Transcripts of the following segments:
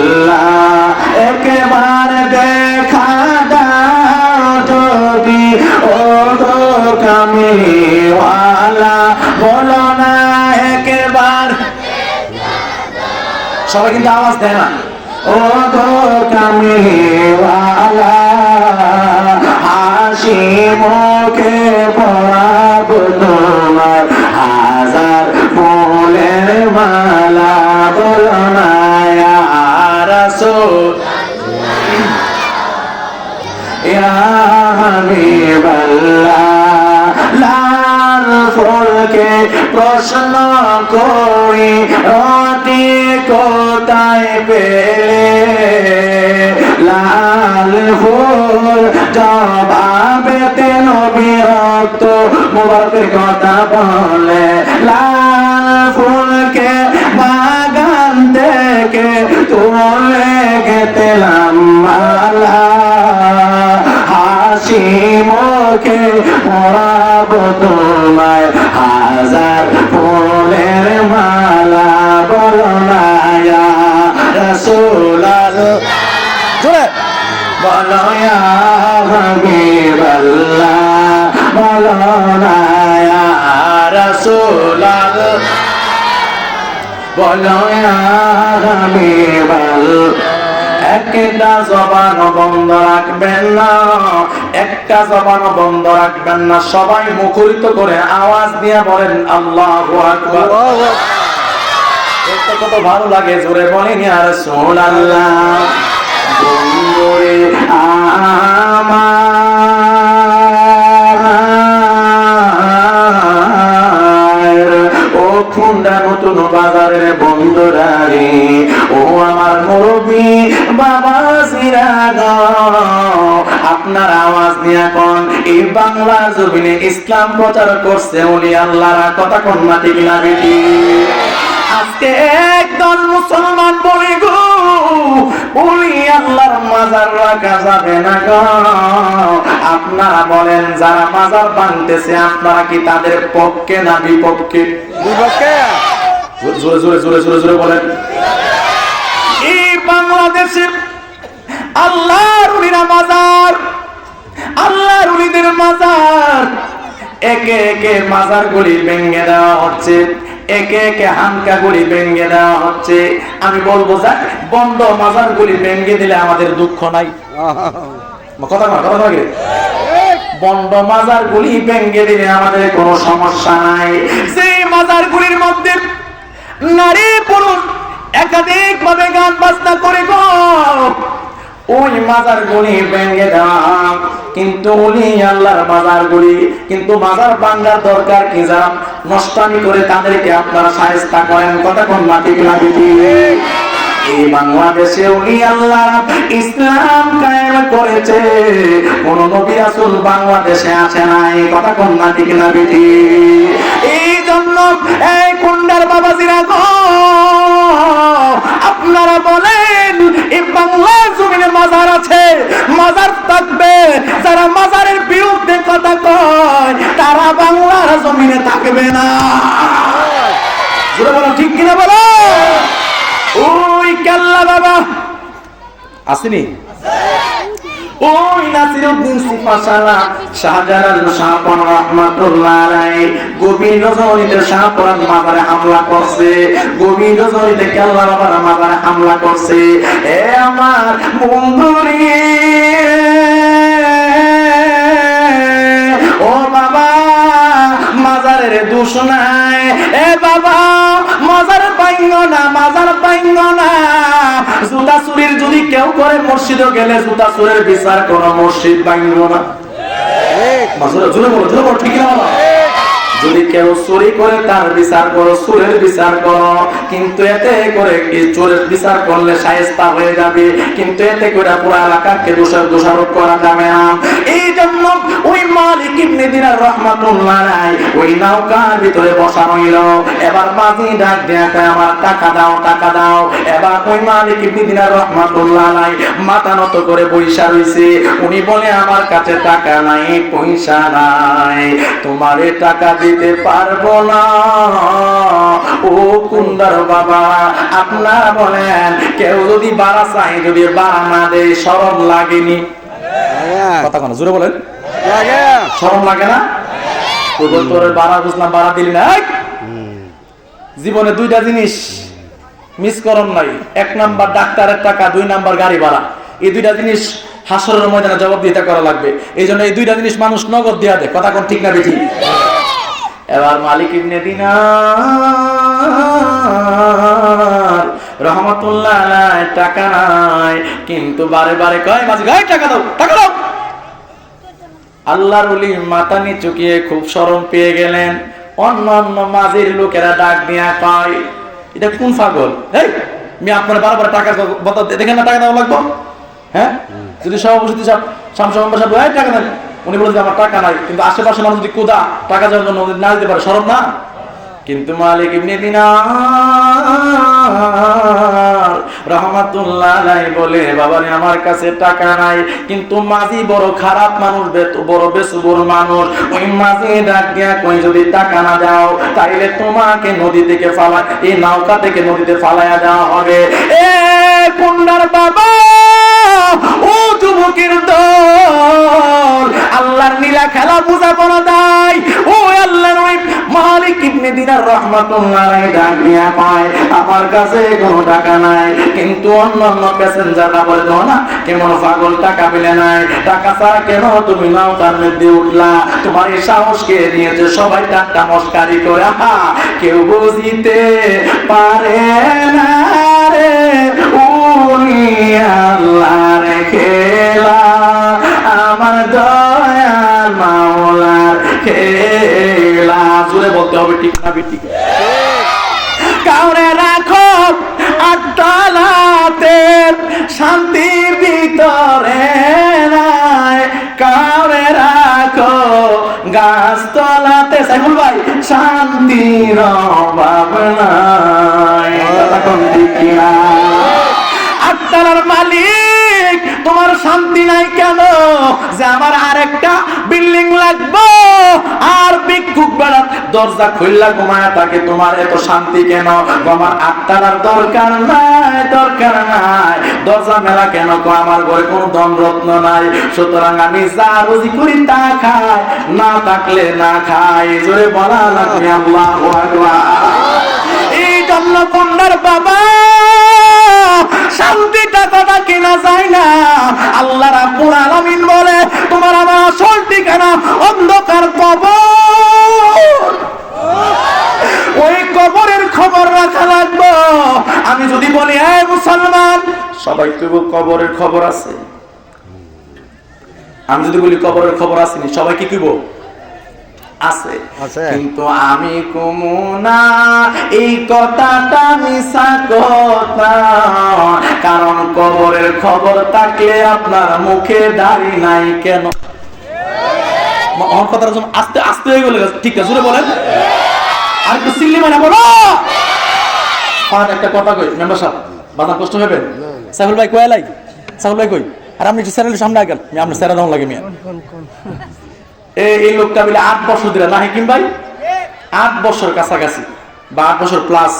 হাবিবাল্লাহ একবার দেখা দাও যদি ও গো কামলিওয়ালা বলো না একবার। সবাই কিন্তু আওয়াজ দেয় না। ও গো কামলিওয়ালা হাসি মুখে পরাবো তোমার হাজার ফুলের মালা বলো না ইয়া রাসূল ইয়া হাবিবাল্লাহ। লাল ফুলকে প্রশ্ন করি অতি কোথায় পেলে লাল ফুল জবাবেতে নবী রক্ত মুবারকের কথা বলে লাল ফুলকে বাগান থেকে তুলে গেতেলাম মালা হাসি মুখে পরাবো তোমায় হাজার ফুলের মালা বলো না ইয়া রাসূলুল্লাহ জোরে বলো ইয়া হাবিবাল্লাহ বলো না ইয়া রাসূলুল্লাহ বলো ইয়া হাবিবাল্লাহ। একটা জবান বন্ধ রাখবেন না, একটা জবান বন্ধ রাখবেন না, সবাই মুখরিত করে আওয়াজ দিয়ে বলেন আল্লাহু আকবার। এটা কত ভালো লাগে, জোরে বলেন ইয়া রাসূলুল্লাহ। বন্ধুরে আমার ও খুন্দা নতুন বাজারের বন্ধুরা রে, ও আমার মুরব্বী বাবা সিরাগ আপনার আওয়াজ নিয়ে কোন এই বাংলার জমিনে ইসলাম প্রচার করছে ওলি আল্লাহরা কথা কোন না ঠিক না বেটি। আজকে একদল মুসলমান বলে গো ওলি আল্লাহর মাজার রাখা যাবে না গো। আপনারা বলেন যারা মাজার বানতেছে আপনারা কি তাদের পক্ষে না বিপক্ষে? বিপক্ষে। জোরে জোরে জোরে জোরে জোরে বলেন। এই বাংলাদেশে আল্লাহর ওলিরা মাজার, আল্লাহর ওলিদের মাজার একে একে মাজারগুলি ভেঙে দেওয়া হচ্ছে, একে একে হানকাগুলি ভেঙে দেওয়া হচ্ছে। আমি বলবো যাক বন্ধ মাজারগুলি ভেঙে দিলে আমাদের দুঃখ নাই। কথা কথা কথা বন্ধ মাজারগুলি ভেঙে দিলে আমাদের কোনো সমস্যা নাই। সেই মাজারগুলির মধ্যে নারী পুরুষ একাধিক ভাবে গান বাজনা করে গো ওই মাজারগুলি ভেঙে দাও। কিন্তু ওলি আল্লাহর মাজারগুলি কিন্তু মাজার ভাঙার দরকার কি? যারা নষ্টামি করে তাদেরকে আপনারা শায়েস্তা করেন কথা কোন না ঠিক না বেটি। এই বাংলাদেশে ওলি আল্লাহ ইসলাম কায়েম করেছে, কোন নবী রাসূল বাংলাদেশে আসে নাই কথা কোন না ঠিক না বেটি। এই জন্য এই কুন্ডার বাবাজিরা গো আপনারা বলেন এই বাংলার জমিনে মাজার আছে, মাজার থাকবে, যারা মাজারের বিরুদ্ধে কথা কয় তারা বাংলার জমিনে থাকবে না। জোরে বলো ঠিক কিনা বলো। ওই কেল্লা বাবা আসেনি, ওই নাসিরউদ্দিন সিপাশালা শাহজালাল শাহপন রহমাতুল্লাহ আলাইহি গভীর রজনীতে শাহপরান মাজারে হামলা করছে, গভীর রজনীতে কেল্লা বাবার মাজারে হামলা করছে। এ আমার বন্ধুরে ও বাবা মাজারের দোষ নাই, এ বাবা মাজার পাইঙ্গ না, মাজার পাইঙ্গ না। জুতা চুরির যদি কেউ করে মসজিদে গেলে জুতা চুরের বিচার করো, মসজিদ ভাঙব না। ঠিক না? যদি কেউ চুরি করে তার বিচার করো, চোরের বিচার করো, কিন্তু এতে করে কি চোরের বিচার করলে শায়েস্তা হয়ে যাবে, কিন্তু এতে করে পুরো এলাকাকে দোষারোপ করা যাবে না। এই জন্য ওই মালিক ইবনে দিনার রাহমাতুল্লাহ আলাইহি ওই নৌকার ভিতরে বসা রইল। এবার মাঝি ডাক দিয়ে আমার টাকা দাও, টাকা দাও। এবার ওই মালিক ইবনে দিনার রাহমাতুল্লাহ আলাইহি মাথা নত করে বইসা রইছে। উনি বলে আমার কাছে টাকা নাই, পয়সা নাই, তোমারে টাকা দিতে পারবো না। ও কুন্দার বাবা, আপনারা বলেন কেউ যদি বাড়া চাই, যদি বাড়া না দেয় শরম লাগেনি? কথা কোন জোরে বলেন, শরম লাগে না? তোর বাড়া বুঝলাম, বাড়া দিলি না। জীবনে দুইটা জিনিস মিস করন নাই, এক নাম্বার ডাক্তারের টাকা, দুই নাম্বার গাড়ি ভাড়া। এই দুইটা জিনিস হাসরের ময়দানে জবাব দিতে করা লাগবে। এই জন্য এই দুইটা জিনিস মানুষ নগদ দিয়া দেয়। কথা কোন ঠিক না বেঠিক? এবার মালিক ইবনে দিনার রাহমাতুল্লাহ আলাইহি টাকা নাই, কিন্তু বারে বারে কয় মাঝি গায় টাকা দাও, টাকা দাও। আল্লাহর ওলি মাথা নিচু দিয়ে খুব শরম পেয়ে গেলেন। অন্য অন্য মাঝির লোকেরা ডাক দিয়া কয় এটা কোন পাগল, এই আমি আপনার বারবার টাকা দেখেন না, টাকা দেওয়া লাগবো। হ্যাঁ, যদি সভাপতি সাহেব টাকা দেন, উনি বলে আমার টাকা নাই, কিন্তু আশেপাশে মানুষ যদি কোদা টাকা যাওয়ার জন্য না দিতে পারে, শরম না? কিন্তু মালিক ইবনে দিনার রাহমাতুল্লাহ আলাইহি বলে বাবারে আমার কাছে টাকা নাই, কিন্তু মাঝি বড় খারাপ মানুষ, বড় বেসুবর মানুষ। ওই মাঝি ডাক দিয়া কই যদি টাকা না দাও তাইলে তোমাকে নদী থেকে ফালা, এই নৌকা থেকে নদীতে ফালায়া দেওয়া হবে। এ কুন্ডার বাবা, ও যুবকের দল, আল্লাহর নীলা খেলা বুঝা পড়া দেয়। ও আল্লাহর ওই মালিক ইবনে দিনার রাহমাতুল্লাহ আলাইহি ডাক দিয়া কয় আমার কাছে কোনো টাকা নাই, কিন্তু অন্যান্য প্যাসেঞ্জাররা বলে দাও না কেমন পাগল, টাকা পেলে নাই, টাকা ছাড়া কেন তুমি নৌকার মধ্যে উঠলা? তোমার এই সাহস কে দিয়েছে? সবাই টাকা মস্কারি করে, আহা কেউ বুঝিতে পারে না রে উনি আল্লাহর খেলা, আমার দয়াল মাওলার খেলা। জোরে বলতে হবে, ঠিক না বেঠিক? কাউরে রাখো আত্মালাতে শান্তির ভিতরে নাই, কাউরে রাখো গাছতলাতে সাইফুল ভাই শান্তির অভাব নাই। আত্মার মালিক তোমার শান্তি নাই কেন? যে আমার আরেকটা বিল্ডিং লাগবে, আর ভিক্ষুক বেড়া দরজা খুললা ঘুমায় থাকে, তোমার এত শান্তি কেন? আমার আত্মার দরকার নাই, দরকার নাই, দরজা মেলা কেন? আমার ঘরে কোনো ধন রত্ন নাই, সুতরাং আমি যা রুজি করি তা খাই, না থাকলে না খাই। জোরে বলা লাগবে আল্লাহু আকবার। এই জন্য কন্যার বাবা শান্তিটা কথা কেনা যায় না। আল্লাহ রাব্বুল আলামিন বলে তোমার আমার আসল ঠিকানা অন্ধকার কবর। ওই কবরের খবর রাখা লাগবে। আমি যদি বলি এই মুসলমান সবাই কইব কবরের খবর আছে, আমি যদি বলি কবরের খবর আসেনি, সবাই কি কইব? আছে। কিন্তু আমি কমু না, এই কথাটা মিছা কথা, কারণ কবরের খবর থাকলে আপনার মুখে দাড়ি নাই কেন? আমার কথাটা আস্তে আস্তে হয়ে গেল, ঠিক আছে? জোরে বলেন, আর একটু সিল্লি মানে বলো। একটা কথা কই মেম্বার সাহেব, বাজার কষ্ট হবে। সাইফুল ভাই কয় লাই, সাইফুল ভাই কই, আর আপনি স্যারের সামনে আগে আপনার স্যারা দাম লাগে মিয়া। এই লোকটা বলে 8 বছর দিলা না হেকিম ভাই, 8 বছর কাছাকাছি বা 8 বছর প্লাস।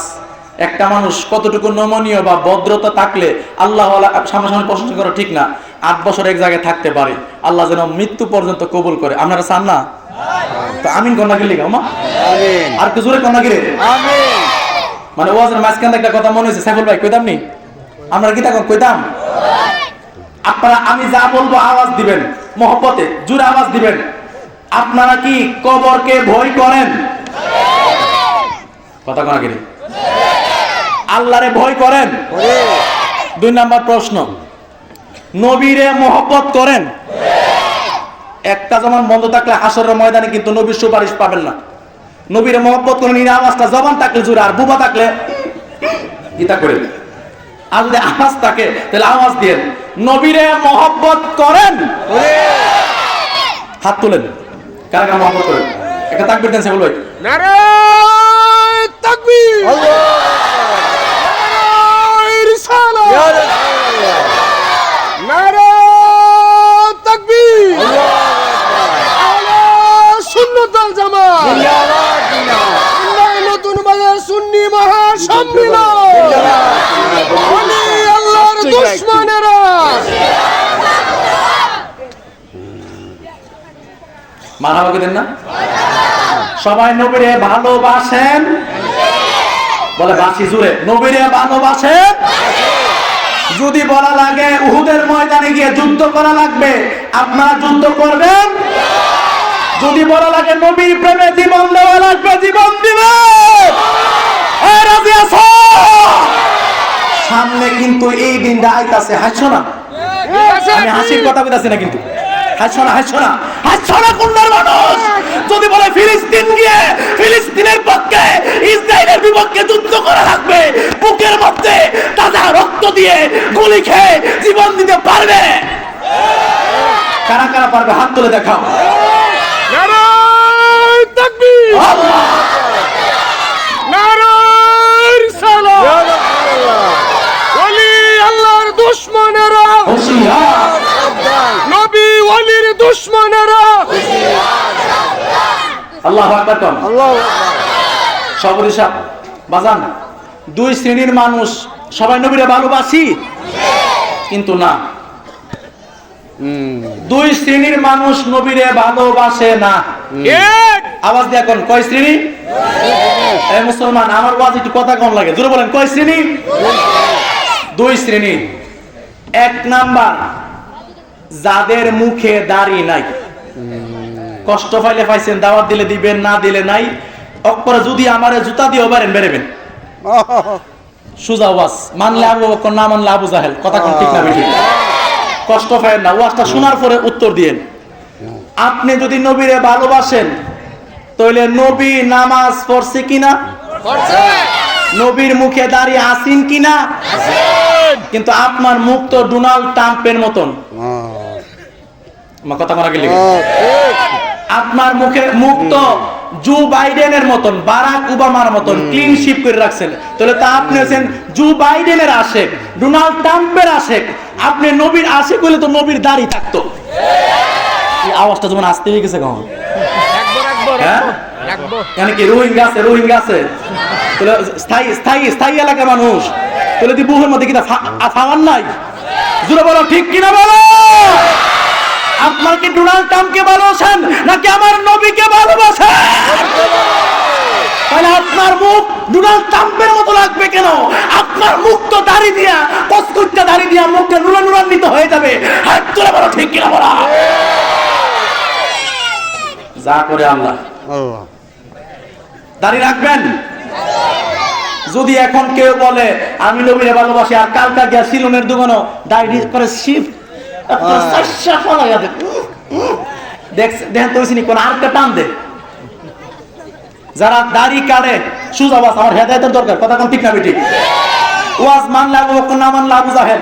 একটা মানুষ কতটুকু নমনীয় বা ভদ্রতা থাকলে আল্লাহ সামনাসামনি প্রশংসা করা ঠিক না, 8 বছর এক জায়গায় থাকতে পারে, আল্লাহ যেন মৃত্যু পর্যন্ত কবুল করে। আপনারা চান না? তো আমিন কন্যা গেলি গামা, আর একটু জোরে কন্যা গিরে মানে ওয়াজের মাঝখানে একটা কথা মনে হয়েছে, সাইফুল ভাই কইতাম নি, আমরা কি তখন কইতাম? আপনারা আমি যা বলবো আওয়াজ দিবেন, মহব্বতে জোরে আওয়াজ দিবেন। আপনারা কি কবরকে ভয় করেন? কথা কোনা গিরে আল্লাহরে ভয় করেন? 2 নাম্বার প্রশ্ন, নবীরে মহব্বত করেন? একটা জবান বন্ধ থাকলে হাসরের ময়দানে কিন্তু নবীর সুপারিশ পাবেন না। নবীরে মহব্বত করেন, এই আওয়াজটা জবান থাকলে জোরে, আর বুবা থাকলে গীতা করে। আর যদি আওয়াজ থাকে তাহলে আওয়াজ দিয়ে নবীরে মহব্বত করেন? হাত তুলেন। কারা কারা মহব্বত করেন একটা তাকবীর দেন সকল ভাই। নারায়ে তাকবীর, নারায়ে রিসালাত, নারায়ে তাকবীর, আলা সুন্নাত ওয়াল জামাত, নতুন বাজার সুন্নি মহাসম্মেলন, ওলি আল্লাহর দুশমনেরা। মারহাবা কি দেন না? সবাই নবীরে ভালোবাসেন, বলে বাসি জুড়ে নবীরে ভালোবাসেন। যদি বলা লাগে উহুদের ময়দানে গিয়ে যুদ্ধ করা লাগবে, আপনারা যুদ্ধ করবেন? যদি বলা লাগে নবীর প্রেমে জীবন দেওয়া লাগবে, জীবন দিবেন? রাজি আছো? সামনে কিন্তু এই দিনটা আইতাছে, হাসছো না? আমি হাসির কথা বলতেছি না, কিন্তু হাসছো না, হাসছো না, হাসছো না কোনটার মানুষ? যদি বলে ফিলিস্তিন গিয়ে ফিলিস্তিনের পক্ষে ইসরায়েলের বিপক্ষে যুদ্ধ করা লাগবে, বুকের মধ্যে তাজা রক্ত দিয়ে গুলি খেয়ে জীবন দিতে পারবে? কারা কারা পারবে হাত তুলে দেখাও। নারায়ে তাকবীর, আল্লাহ, নারায়ে রিসালাত, ওলি আল্লাহর দুশমনেরা, হুঁশিয়ার, নবী ওলির দুশমনেরা। আল্লাহু আকবার কোন? সবরি সাহেব বাজান, দুই শ্রেণীর মানুষ সবাই নবীরে ভালোবাসি, কিন্তু না, দুই শ্রেণীর মানুষ নবীরে ভালোবাসে না। আওয়াজ দিয়ে কোন কয় শ্রেণী? এই মুসলমান, আমার ওয়াজ একটু কথা কম লাগে, জোরে বলেন কয় শ্রেণী? দুই শ্রেণী। এক নাম্বার, যাদের মুখে দাড়ি নাই, কষ্ট পাইলে পাইছেন, দাওয়াত দিলে দিবেন, না দিলে নাই, অক্ষরে যদি আমারে জুতা দিয়ে পারেন বেরেবেন, সুজা ওয়াজ, মানলে আবু বকর, না মানলে আবু জাহেল, কথা কোন ঠিক না বেঠিক? কষ্ট পায় না, ওয়াজটা শোনার পরে উত্তর দিয়েন। আপনি যদি নবীরে ভালোবাসেন, তাহলে নবী নামাজ পড়ছে কিনা, নবীর মুখে দাঁড়িয়ে আসেন কিনা? কিন্তু আপনার মুখ তো ডোনাল্ড ট্রাম্পের মতন, আমার কথা মারা গেলে, আপনার মুখ তো জো বাইডেনের মতন, বারাক ওবামার মতন ক্লিন শিপ করে রাখছেন। তাহলে তা আপনি আছেন জো বাইডেনের আশেক, ডোনাল্ড ট্রাম্পের আশেক। আপনি নবীর আশেক হলে তো নবীর দাড়ি থাকতো। এই আওয়াজটা যেমন আসতে হয়ে গেছে কখন, মানে কি রোহিঙ্গা আছে, রোহিঙ্গা আছে, তাহলে স্থায়ী স্থায়ী স্থায়ী এলাকার মানুষ, তাহলে তুই বুহের মধ্যে কিনা ফাওয়ার নাই? জুড়ে বলো ঠিক কিনা বলো। আপনার কি ডোনাল্ড ট্রাম্পকে ভালোবাসেন নাকি আমার নবীকে ভালোবাসেন? তাহলে আপনার মুখ ডোনাল্ড ট্রাম্পের মতো লাগবে কেন? আপনার মুখ তো দাড়ি দিয়া, কচকুচ্চা দাড়ি দিয়া মুখটা নুরান্বিত হয়ে যাবে। হাত তুলে বলো ঠিক কিনা বলো। যা করে আল্লাহ, দাড়ি রাখবেন। যদি এখন কেউ বলে আমি নবীরে ভালোবাসি, আর কালকা গিয়া সিলনের দোকানও দাড়ি করে শিফট যারা দাড়ি কাটে সুজা ওয়াজ, আমার হেদায়েতের দরকার, কথা কোন ঠিক না বেঠিক? ওয়াজ মানলে আবু বকর, না মানলে আবু জাহেল,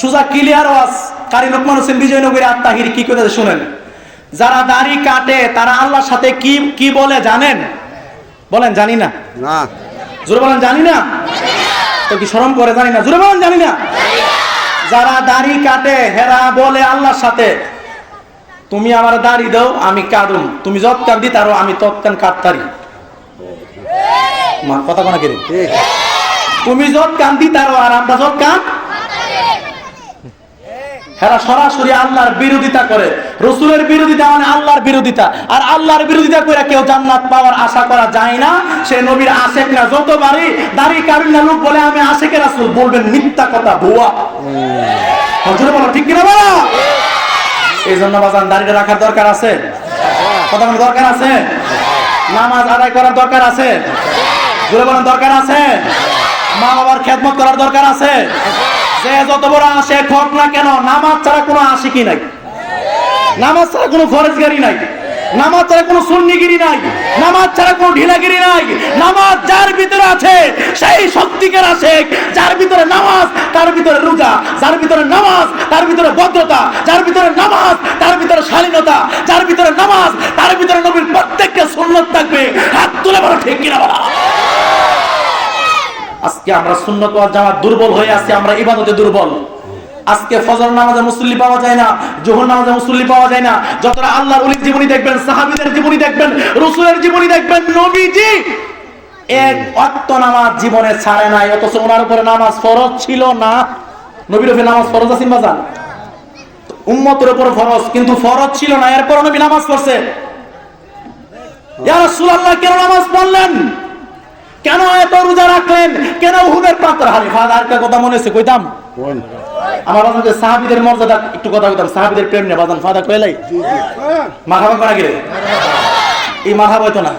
সুজা ক্লিয়ার ওয়াজ। কারি লোকমান হোসেন বিজয়নগরী আত্মাহির কি করে শুনেন? যারা দাড়ি কাটে তারা আল্লাহর সাথে কি কি বলে জানেন? বলেন জানি না। জোরে বলেন জানি না। তো কি শরম করে জানি না? জোরে বলেন জানি না। যারা দাড়ি কাটে হেরা বলে আল্লাহর সাথে, তুমি আমার দাড়ি দাও আমি কাটুম, তুমি যৎকান দিতারো আমি তৎকান কাটতারি। কথা কোনা কেন? তুমি যৎকান দিতারো আর আমরা যৎকান। হেরা সরাসরি আল্লাহর বিরোধিতা করে। রাসূলের বিরোধিতা মানে আল্লাহর বিরোধিতা, আর আল্লাহর বিরোধিতা করে কেউ জান্নাত পাওয়ার আশা করা যায় না। সে নবীর আশেক না। যতবারই দাড়ি কাটুন না লোক বলে আমি আশেকে রাসূল, বলবেন মিথ্যা কথা, ভুয়া। জোরে বলো ঠিক কিনা বলো। এই জন্য বাজান দাড়িটা রাখার দরকার আছে, কথা বলার দরকার আছে, নামাজ আদায় করার দরকার আছে, জোরে বলেন দরকার আছে, মা বাবার খেদমত করার দরকার আছে। যে যত বড় আশেক হোক না কেন, নামাজ ছাড়া কোনো আশিকি নাই, নামাজ ছাড়া কোনো ফরজগারি নাই। নামাজ ছাড়া কোনো সুন্নিগিরি নাই, নামাজ ছাড়া কোনো ঢিলাগিরি নাই। নামাজ যার ভিতরে আছে সেই সত্যিকার আশেক। যার ভিতরে নামাজ তার ভিতরে রোজা, যার ভিতরে নামাজ তার ভিতরে ভদ্রতা, যার ভিতরে নামাজ তার ভিতরে শালীনতা, যার ভিতরে নামাজ তার ভিতরে নবীর প্রত্যেকটা সুন্নাত থাকবে। হাত তুলে বলো ঠিক কিনা বলা। আজকে আমরা সুন্নাত ওয়াল জামাত দুর্বল হয়ে আছি, আমরা ইবাদতে দুর্বল। আজকে ফজর নামাজে মুসল্লি পাওয়া যায় না, জোহর নামাজে মুসল্লি পাওয়া যায় না। যতটা আল্লাহর ওলির জীবনী দেখবেন, সাহাবীদের জীবনী দেখবেন, রাসূলের জীবনী দেখবেন, নবীজি এক ওয়াক্ত নামাজ জীবনে ছাড়ে নাই, অথচ ওনার উপরে নামাজ ফরজ ছিল না। নবীর উপরে নামাজ ফরজ আছে বাজান, উম্মতের উপর ফরজ, কিন্তু ফরজ ছিল না, এরপর নবী নামাজ পড়ছে। ইয়া রাসূলুল্লাহ কেন নামাজ পড়লেন, কেন এত রোজা রাখলেন, কেন উহুদের প্রান্তর হালিফা? আর একটা কথা মনে আছে কইতাম, আমার বাজানকে সাহাবীদের মর্যাদা একটু কথা কইতাম, সাহাবীদের প্রেম নিয়ে বাজান ফাদা কইলাই মারহাবা করা গেলে এই মারহাবা হইতো না,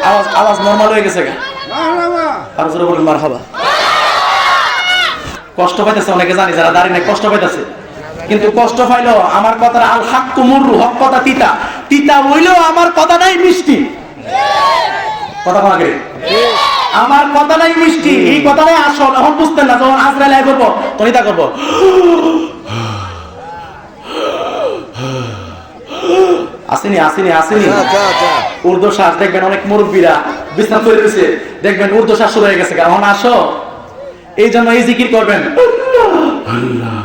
আওয়াজ আওয়াজ নরমাল হয়ে গেছে। আর জোরে বলেন মারহাবা। কষ্ট পাইতেছে অনেকে, জানি যারা দাঁড়িয়ে নাই কষ্ট পাইতেছে, কিন্তু কষ্ট পাইলো আমার কথার আল হাক্কু মুররু, হক কথা তিতা, তিতা হইলেও আমার কথা নাই মিষ্টি। কথা বলা গেলে আমার কথা নাই মিষ্টি, এই কথা নাই আসল। এখন বুঝতেন না, যখন আজরাইল আয় করবো তখন তা করবো আসেনি আসেনি আসেনি। ঊর্ধ্বশ্বাস দেখবেন অনেক মুরব্বীরা বিছানা করে দিয়েছে, দেখবেন ঊর্ধ্বশ্বাস শুরু হয়ে গেছে। এখন আসো, এই জন্য এই জিকির করবেন, আল্লাহ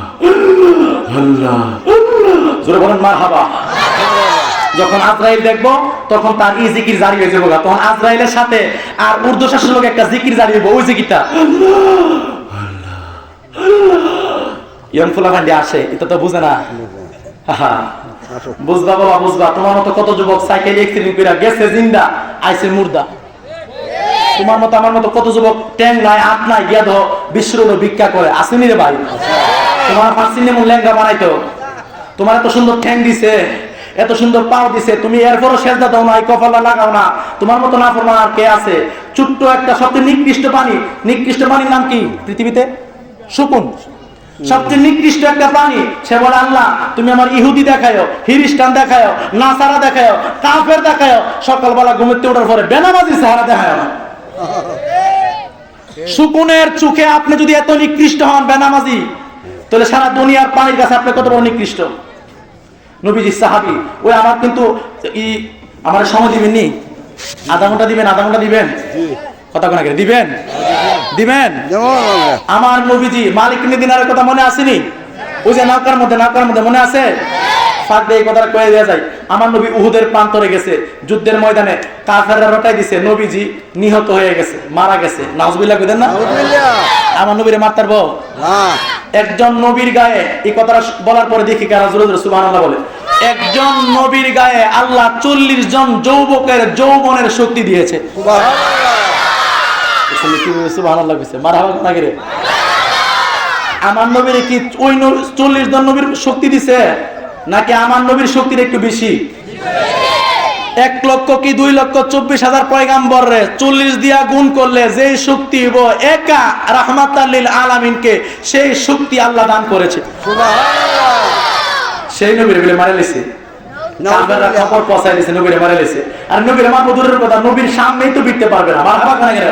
আল্লাহ জোরে বলেন মারহাবা। যখন আজরাইল দেখবো তখন তার এই জিকির জারি হয়ে যাবে, তখন আজরাইলের সাথে আর ঊর্ধ্বশ্বাসের লোক একটা জিকির জারি হইব, ওই জিকিরটা ইয়ং ফুলাফান্ডি আসে, এটা তো বুঝে না। বুঝবা বাবা বুঝবা, তোমার মতো কত যুবক সাইকেল এক্সিডেন্ট করে গেছে জিন্দা, আইছে মুর্দা। তোমার মতো আমার মতো কত যুবক ট্যাং নাই, আট নাই, গিয়া ধো বিশ্ব ভিক্ষা করে, আসেনি রে ভাই? তোমার ফার্সি নেমন লেঙ্গা বানাইতো, তোমার এত সুন্দর ঠ্যাং দিছে, এত সুন্দর পাও দিছে, তুমি এরপরও সেজদা দাও না, কপালা লাগাও না। তোমার মতো না ফরমান আর কে আছে? ছোট্ট একটা সবচেয়ে নিকৃষ্ট পানি, নিকৃষ্ট পানির নাম কি পৃথিবীতে? শুকুন। সবচেয়ে নিকৃষ্ট একটা পানি, সে বলে আল্লাহ তুমি আমার ইহুদি দেখায়ো, খ্রিস্টান দেখায়ো, নাসারা দেখায়ো, কাফের দেখায়ো, সকালবেলা ঘুমোতে ওঠার পরে বেনামাজি চেহারা দেখায়ো না। শুকুনের চোখে আপনি যদি এত নিকৃষ্ট হন বেনামাজি, তাহলে সারা দুনিয়ার পানির কাছে আপনি কত বড় নিকৃষ্ট। নবীজি সাহাবী, ওই আমার কিন্তু আমার সময় দিবেন নি, আধা ঘন্টা দিবেন, আধা ঘন্টা দিবেন, কথা কোনা করে দিবেন, দিবেন। আমার নবীজি মালিক দিনারের কথা মনে আসেনি? ওই যে নৌকার মধ্যে মনে আছে? ফাঁক দিয়ে এই কথাটা কয়ে দেওয়া যায়। আমার নবী উহুদের প্রান্তরে গেছে, যুদ্ধের ময়দানে কাফেররা রটাই দিছে, নবীজি নিহত হয়ে গেছে, মারা গেছে। নাউজুবিল্লাহ কইদেন না? আমার নবীরে মারতার বউ একজন নবীর গায়ে, এই কথাটা বলার পরে দেখি কারা জোরে জোরে সুবহানাল্লাহ বলে। একজন নবীর গায়ে আল্লাহ 40 জন যুবকের যৌবনের শক্তি দিয়েছে। সুবহানাল্লাহ কইছে, মারহাবা না করে। আমার নবীর কি ওই 40 জন নবীর শক্তি দিছে, নাকি আমার নবীর শক্তির একটু বেশি? 1 লক্ষ কি 2,24,000 পয়গাম্বর রে 40 দিয়া গুণ করলে যে শক্তি হইব, একা রাহমাতাল লিল আলামিনকে সেই শক্তি আল্লাহ দান করেছে। সুবহানাল্লাহ। সেই নবীর বলে মারা লেছে, কাফেররা খবর পৌঁছায় দিয়েছে নবীরে মারা লেছে। আর নবীর মারবো দূরের কথা, নবীর সামনেই তো বিটতে পারবে না। মারহাবা কেন গেল?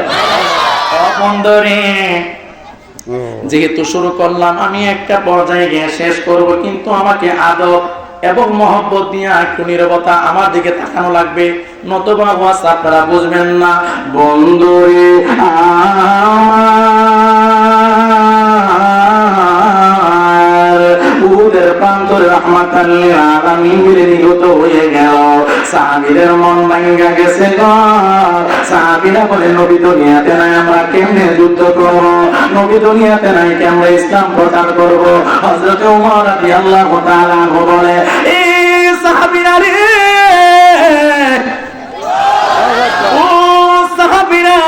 বন্ধরে যেহেতু শুরু করলাম, আমি একটা পর্যায়ে গিয়ে শেষ করব, কিন্তু আমাকে আদব এবং মহব্বত দিয়ে একটু নীরবতা আমার দিকে তাকানো লাগবে, নতুবা ওয়াজ আপনারা বুঝবেন না। বন্ধুরে উহুদের প্রান্তরে রাহমাতাল লিল আলামিন নিহত হয়ে গেল। সাহাবীদের মন ভাঙা গেছে গো। সাহাবীরা বলে নবী দুনিয়াতে নাই, আমরা কেমনে যুদ্ধ করব? নবী দুনিয়াতে নাই, কেমনে ইসলাম প্রচার করব? হযরত ওমর রাদিয়াল্লাহু তাআলা বলে, এই সাহাবীরা রে, ও সাহাবীরা,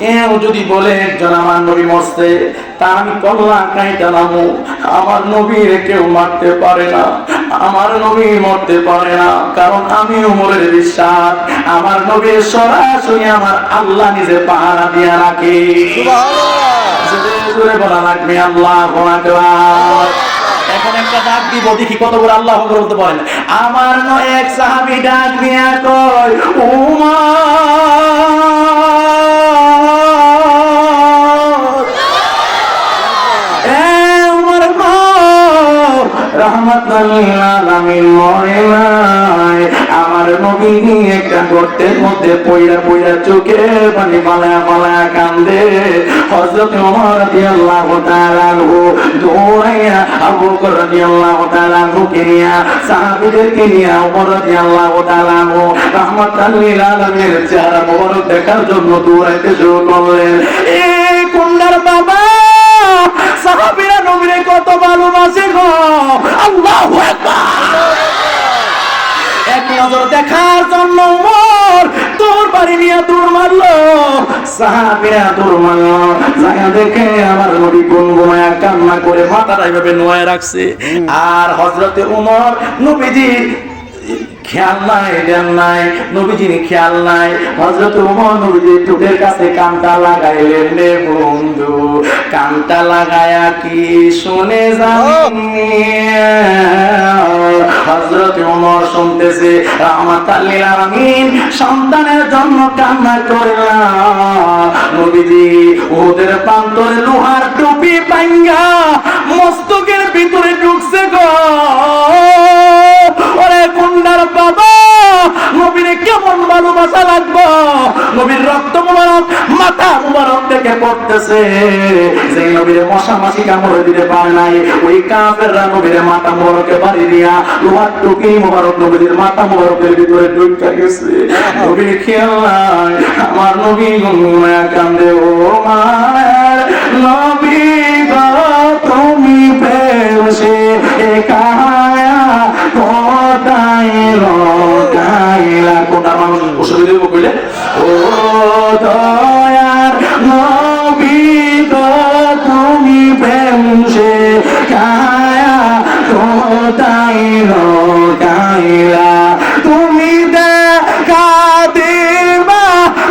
কেউ যদি বলে একজন আমার নবী মরছে, তা আমি কল্লা কাইটালামু, আমার নবীর কেউ মারতে পারে না, আমার নবী মরতে পারে না, কারণ আমি ওমরের বিশ্বাস আমার নবীর সরাসরি আমার আল্লাহ নিজে পাহারা দিয়া রাখে। সুবহানাল্লাহ। জোরে বলা লাগবে আল্লাহু আকবার। এখন একটা ডাক দিব, দেখি কত বড় আল্লাহু আকবার বলতে পারেন। আমার নয় এক সাহাবী ডাক দিয়া কয়, উমর, এ উমর গো, রাহমাতুল লিল আলামিন মরে নাই। আমার নবী একটা গর্তের মধ্যে পইড়া পইড়া চোখে পানি পালায়া পালায়া কান্দে। হযরত ওমর রাদিয়াল্লাহু তাআলা আনহু দৌড়াইয়া আবু বকর রাদিয়াল্লাহু তাআলা আনহুকে নিয়া, সাহাবীদেরকে নিয়া ওমর রাদিয়াল্লাহু তাআলা আনহু রাহমাতুল লিল আলামিনের চেহারা মোবারক দেখার জন্য দৌড়াইতে শুরু করলেন। এই কুন্ডার বাবা, সাহাবীরা নবীরে কত ভালোবাসে গো, আল্লাহু আকবার। এক নজর দেখার জন্য ওমর তোর বাড়ি নিয়ে দৌড় মারলো, সাহাবীরা দৌড় মারলো। জায়গা দেখে আমার নবী গুনগুনায়া কান্না করে মাথাটা এইভাবে নোয়ায় রাখছে। আর হযরতে ওমর নবীজি খেয়াল নাই, জ্ঞান নাই, নবীজির খেয়াল নাই। হযরত ওমর নবীজির ঠোঁটের কাছে কানটা লাগাইলেন রে বন্ধু, কানটা লাগায়া কি শুনে জানি। হযরত ওমর শুনতেছে, রাহমাতুল লিল আলামিন সন্তানের জন্য কান্না করলাম। নবীজি ওদের প্রান্তরে লোহার টুপি পাইঙ্গা মস্তকের ভিতরে ঢুকছে গো। ওরে কুন্ডার বাবা, নবীরে কেমন ভালোবাসা লাগবো, নবীর রক্ত মুবারক মাথা মুবারক থেকে পড়তেছে। যে নবীরে মশা মাছি কামড় দিতে পারে নাই, ওই কাফেররা নবীরে মাথা মুবারকে বাড়ি দিয়া লোহার টুপি মুবারক নবীর মাথা মুবারকের ভিতরে ঢুকে গেছে। নবীর খেয়াল নাই, আমার নবী গুনগুনায়া কান্দে, ও মায়ের নবী গো তুমি পেয়েছে কায়া কোথায় রকাইলা। কোনটা মানুষ অসুবিধা দেবো কইলে, ও দয়ার নবী গো তুমি পেয়েছে কায়া কোথায় রকাইলা। তুমি দেখা দিবা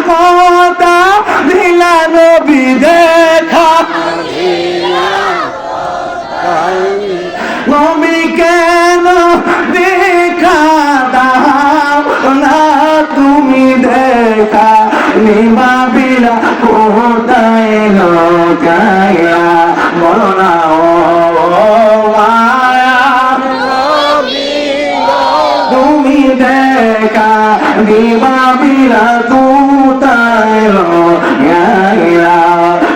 কথা দিলা নবী দেখা, নবী কেন দেখা দাও না, তুমি দেখা নিবা বিনা কোথায় লুকাইয়া। বলো না ও মায়া, তুমি দেখা নিবা বিনা কোথায় লুকাইয়া।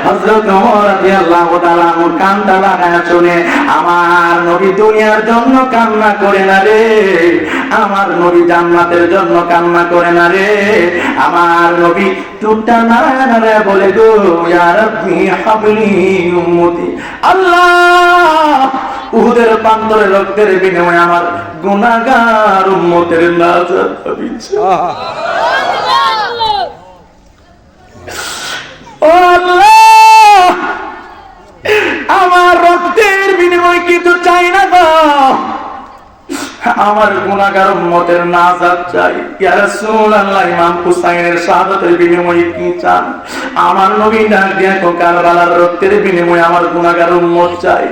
হযরত ওমর রাদিয়াল্লাহু তাআলা কান্না লাগায়া শুনে, আমার নবী দুনিয়ার জন্য কান্না করে না রে, আমার নবী জান্নাতের জন্য কান্না করে না রে। আমার নবী টুকটা নারে বলে গো, ইয়া রাব্বি হাবলি উম্মতি। আল্লাহ, উহুদের প্রান্তরে রক্তের বিনিময়ে আমার গুনাহগার উম্মতের নাজাত পাবি। ও আল্লাহ, আমার রক্তের বিনিময় কিছু চাই না গো, আমার গুনাহগার উম্মতের নাজাত চাই। ইয়া রাসূলুল্লাহ, ইমাম হুসাইনের শাহাদাতের বিনিময়ে কি চান? আমার নবী ডাক দিয়া কারবালার রক্তের বিনিময়ে আমার গুনাহগার উম্মত চাই।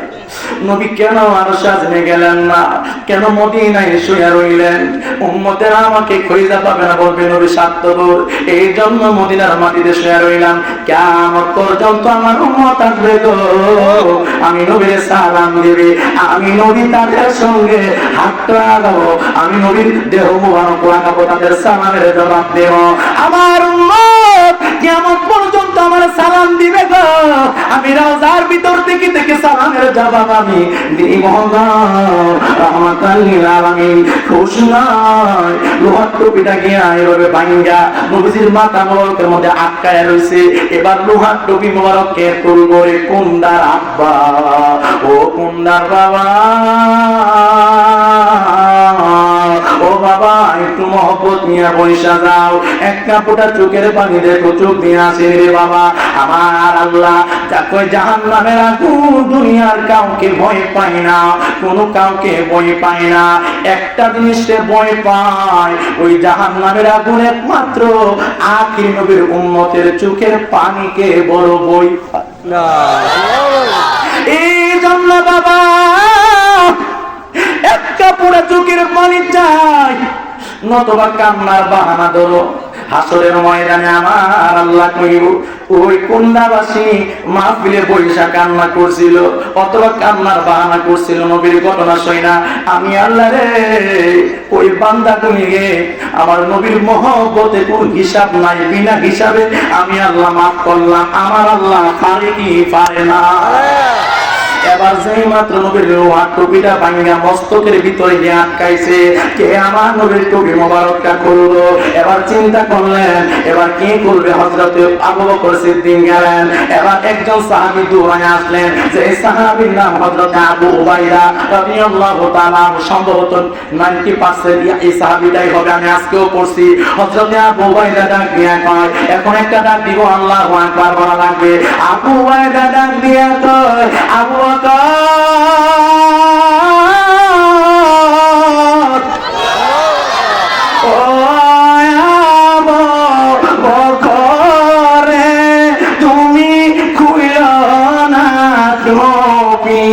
নবী কেন আরশে আযমে গেলেন না, কেন মদিনায় শুয়ে রইলেন? উম্মতেরা আমাকে খুঁজে পাবে না, বলবে নবী স্বার্থপর, এই জন্য মদিনার মাটিতে শুয়ে রইলাম। কিয়ামত পর্যন্ত আমার উম্মত আসবে গো, আমি নবীর সালাম দেবে, আমি নবী তাদের সঙ্গে হাত লাগাবো, আমি নবীর দেহ মুবারক লাগাবো, তাদের সালামের জবাব দেব। আমার উম্মত কিয়ামত পর্যন্ত আমার সালাম দিবে গো, আমি রওজার ভিতর থেকে সালামের জবাব আমি দিব গো। রাহমাতুল লিল আলামিন খুশ নয়, লোহার টুপিটা গিয়া এভাবে ভাঙ্গা নবীজির মাথা মোবারকের মধ্যে আটকায়া রইছে। এবার লোহার টুপি মোবারককে তুলবো রে কুন্ডার আব্বা, ও কুন্ডার বাবা, ও বাবা একটু মহব্বত নিয়ে বইসা যাও, একটা ফোঁটা চোখের পানি দেখো, চোখ দিয়ে আসে রে বাবা। আমার আল্লাহ কই জাহান্নামের আগুন দুনিয়ার কাউকে ভয় পায় না, কোন কাউকে ভয় পায় না, একটা জিনিসে ভয় পায়, ওই জাহান্নামের আগুন একমাত্র আখির নবীর উম্মতের চোখের পানিকে বড় ভয় পায়। এই জন্য বাবা পানি চাই, নতবা কান্নার বাহানা ধরো। হাসরের ময়দানে আমার আল্লাহ কইব ওই কুন্দাবাসী মাহফিলে বৈশা কান্না করছিল অথবা কান্নার বাহানা করছিল নবীর ঘটনা শুনা, আমি আল্লাহ রে ওই বান্দা গুলিকে আমার নবীর মহব্বতে কোন হিসাব নাই, বিনা হিসাবে আমি আল্লাহ মাফ করলাম। আমার আল্লাহ পারে কি পারে না? এবার যেই মাত্র নবীর লোহার টুপিটা ভাঙিয়া মস্তকের ভিতরে গিয়ে আটকাইছে, কে আমার নবীর টুপি মোবারকটা করলো। এবার চিন্তা করলেন এবার কি করবে। হযরত আবু বকর সিদ্দিক গেলেন, এবার একজন সাহাবী দৌড়ায় আসলেন, যে সাহাবীর নাম হযরত আবু উবাইদা রাদিয়াল্লাহু তাআলা। সম্ভবত 90% এই সাহাবীটাই হবে, আমি আজকেও পড়ছি। হযরত আবু উবাইদা ডাক দিয়া কয়, এখন একটা ডাক দিব, আল্লাহু আকবার বলা লাগবে। আবু উবাইদা ডাক দিয়া কয়, আবু বকর ও আবু বকর তুমি খুইল না টুপি,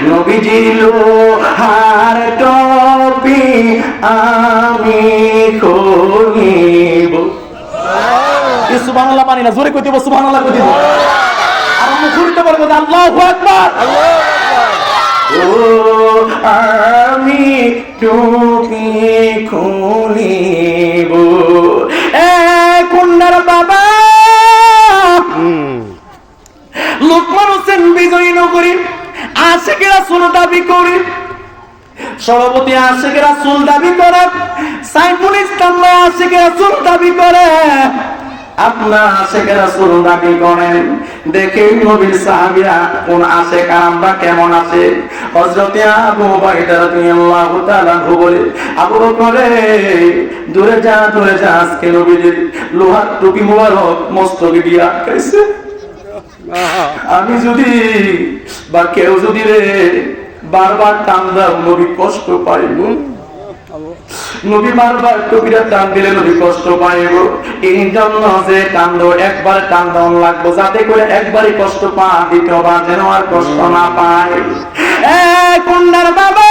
নবীজি লোহার টুপি আমি খুলিব। সুবহানাল্লাহ পানি না, জোরে কইতে সুবহানাল্লাহ কইতে আর মুখরিতে বলবো আল্লাহু আকবার। ও আমি টুপি খুলিব। এ কুন্ডার বাবা লোকমান হোসেন বিজয়ী নগরী আশিক রাসূল দাবি করি, সভাপতি আশিক রাসূল দাবি করে, সাইফুল ইসলাম আশিক রাসূল দাবি করে, আপনার আশিক রাসূল দাবি করেন। দেখেন নবীর সাহাবীরা কোন আশিক আমরা কেমন আছে। হযরত আবু উবাইদা রাদিয়াল্লাহু তাআলা বলে, আবু বকর দূরে যা দূরে যা, আজকে নবীর লোহার টুপি মোবারক মস্তকে দিয়া আটকাইছে। আমি যদি বা কেউ যদি রে বারবার টান দাও নবী কষ্ট পাইব, নবী বারবার টুপিটা টান দিলে নবী কষ্ট পাইব। এই জন্য যে কান্দ একবার টান দেওয়া লাগবো, যাতে করে একবারই কষ্ট পা, দ্বিতীয়বার যেন আর কষ্ট না পায়। কুন্ডার বাবা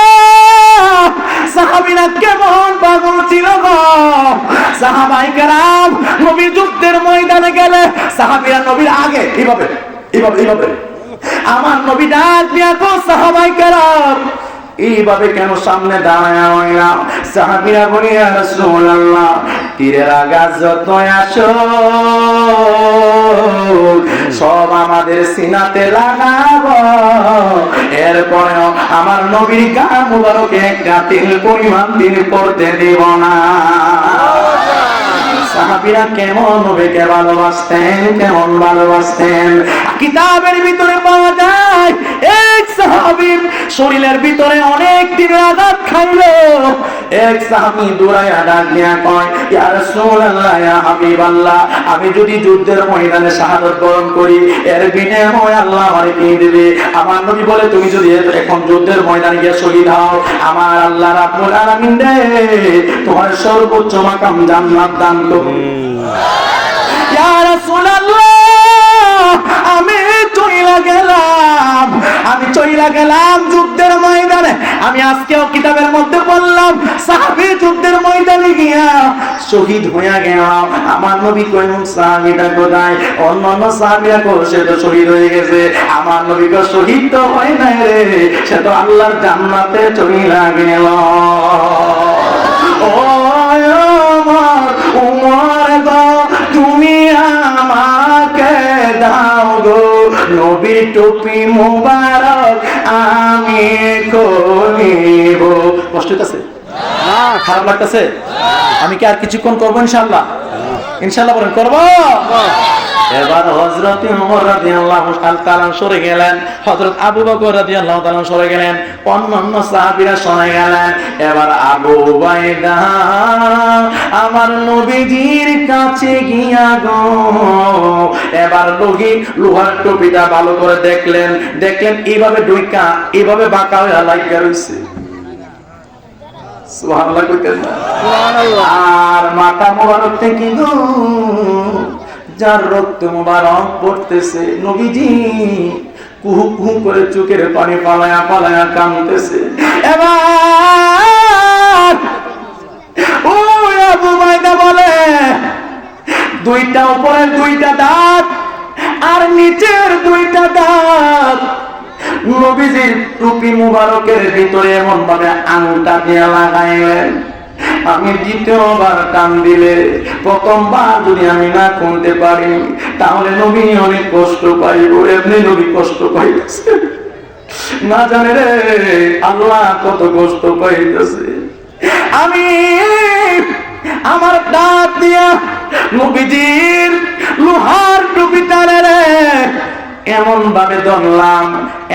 সাহাবীরা কেমন পাগল ছিল গো। সাহাবায়ে কেরাম নবীর যুদ্ধের ময়দানে গেলে সাহাবীরা নবীর আগে এইভাবে এইভাবে এইভাবে, আমার নবী ডাক দিয়া কো সাহাবায়ে কেরাম এইভাবে কেন সামনে দাঁড়ায় হইলাম। সাহাবীরা বলে ইয়া রাসূলুল্লাহ তীরের আঘাত যত আসো সব আমাদের সিনাতে লাগাবো, এরপরেও আমার নবীর গা মুবারকে একটা তিল পরিমাণ তিল করতে দিব না। সাহাবীরা কেমন নবীকে ভালোবাসতেন, কেমন ভালোবাসতেন। কিতাবের ভিতরে পাওয়া যায় এক সাহাবীর শরীরের ভিতরে অনেক দিনের আঘাত খাইলো। এক সাহাবী দৌড়াইয়া ডাক দিয়া কয়, ইয়া রাসূলুল্লাহ ইয়া হাবিবাল্লাহ, আমি যদি যুদ্ধের ময়দানে শাহাদাত বরণ করি এর বিনিময়ে আল্লাহ আমাকে কি দিবে? আমার নবী বলে, তুমি যদি এখন যুদ্ধের ময়দানে গিয়ে শহীদ হও, আমার আল্লাহ রাব্বুল আলামিন তোমার সর্বোচ্চ মাকাম জান্নাত দান করবে। ইয়া রাসূলুল্লাহ আমি চইলা গেলাম যুদ্ধের ময়দানে। আমি আজকেও কিতাবের মধ্যে বললাম সাহাবী যুদ্ধের ময়দানে গিয়া শহীদ হইয়া গেলাম। আমার নবী কইলেন সাহাবীটা কোথায়? অন্যান্য সাহাবীরা কো সে তো শহীদ হয়ে গেছে। আমার নবী কো শহীদ তো হয় নাই রে, সে তো আল্লাহর জান্নাতে চইলা গেল। ও আমার উমর গো তুমি আমাকে দাও গো নবীর টুপি মুবারক আমি খুলিব। কষ্ট হইতাছে না? খারাপ লাগতেছে? আমি কি আর কিছুক্ষণ করবো ইনশাআল্লাহ? ইনশাআল্লাহ বলেন করবো। এবার হযরত ওমর রাদিয়াল্লাহু তাআলা সরে গেলেন, হযরত আবু বকর রাদিয়াল্লাহু তাআলা সরে গেলেন, অন্যান্য সাহাবীরা সরে গেলেন। এবার আবু উবাইদা আমার নবীজির কাছে গিয়া গো এবার নবী লোহার টুপিটা ভালো করে দেখলেন, এইভাবে ঢুইকা এইভাবে বাঁকা হয়ে লাগিয়া রইছে। সুবহানাল্লাহ কইতেন না? সুবহানাল্লাহ। আর মাথা মোবারক থেকে যার রক্ত মোবারক পড়তেছে, নবীজি কুহু কুহু করে চোখের পানি পালায়া পালায়া কাঁদতেছে। এবার উবাইদা বলে দুইটা উপরের দুইটা দাঁত আর নিচের দুইটা দাঁত নবীজির টুপি মুবারকের ভিতরে এমন ভাবে আঙুলটা দিয়ে লাগাইলেন, আমি দ্বিতীয়বার টান দিলে প্রথমবার যদি আমি না খুলতে পারি তাহলে নবী অনেক কষ্ট পাইব। এমনি নবী কষ্ট পাইতেছে, না জানে রে আল্লাহ কত কষ্ট পাইতেছে। আমি আমার দাঁত দিয়া নবীজির লোহার টুপিটারে রে এমন ভাবে ধরলাম,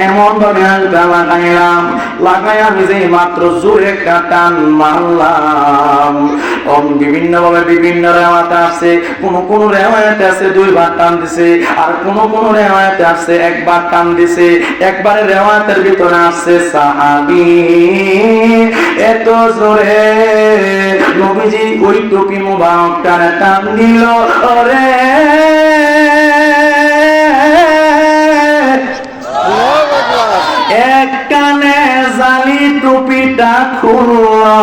এমন ভাবে আঙুলটা লাগাইলাম, লাগাই আমি যে মাত্র জোরে একটা টান মারলাম। বিভিন্ন ভাবে বিভিন্ন রেওয়াতে আছে, কোন রেওয়াতে আছে দুইবার টান দিছে, আর কোন রেওয়াতে আছে একবার টান দিছে। একবারে রেওয়াতের ভিতরে আছে সাহাবী এত জোরে নবীজি ওই টুপি মুবারকটা টান দিল ওরে এক কানে জালি টুপিটা খুলল।